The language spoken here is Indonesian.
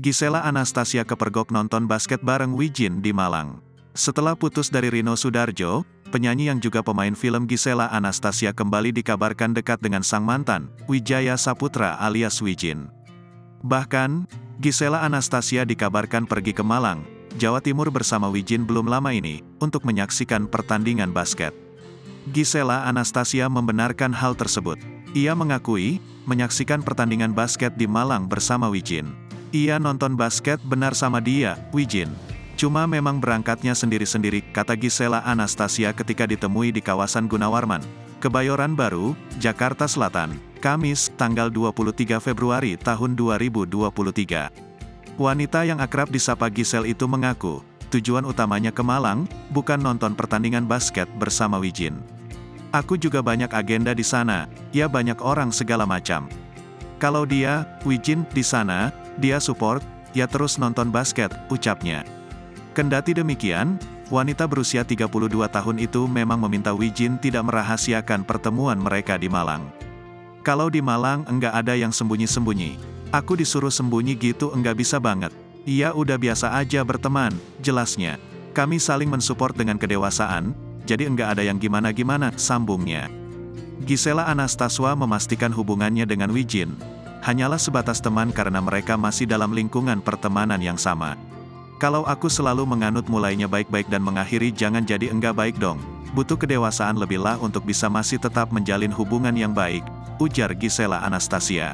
Gisela Anastasia kepergok nonton basket bareng Wijin di Malang. Setelah putus dari Rino Sudarjo, penyanyi yang juga pemain film Gisela Anastasia kembali dikabarkan dekat dengan sang mantan, Wijaya Saputra alias Wijin. Bahkan, Gisela Anastasia dikabarkan pergi ke Malang, Jawa Timur bersama Wijin belum lama ini, untuk menyaksikan pertandingan basket. Gisela Anastasia membenarkan hal tersebut. Ia mengakui, menyaksikan pertandingan basket di Malang bersama Wijin. Ia nonton basket benar sama dia, Wijin. Cuma memang berangkatnya sendiri-sendiri, kata Gisela Anastasia ketika ditemui di kawasan Gunawarman, Kebayoran Baru, Jakarta Selatan, Kamis, tanggal 23 Februari tahun 2023. Wanita yang akrab disapa Gisel itu mengaku, tujuan utamanya ke Malang, bukan nonton pertandingan basket bersama Wijin. Aku juga banyak agenda di sana, ya banyak orang segala macam. Kalau dia, Wijin, di sana, dia support, ya terus nonton basket, ucapnya. Kendati demikian, wanita berusia 32 tahun itu memang meminta Wijin tidak merahasiakan pertemuan mereka di Malang. Kalau di Malang enggak ada yang sembunyi-sembunyi. Aku disuruh sembunyi gitu enggak bisa banget. Iya udah biasa aja berteman, jelasnya. Kami saling mensupport dengan kedewasaan, jadi enggak ada yang gimana-gimana, sambungnya. Gisela Anastasia memastikan hubungannya dengan Wijin hanyalah sebatas teman karena mereka masih dalam lingkungan pertemanan yang sama. Kalau aku selalu menganut mulainya baik-baik dan mengakhiri jangan jadi enggak baik dong. Butuh kedewasaan lebih lah untuk bisa masih tetap menjalin hubungan yang baik, ujar Gisela Anastasia.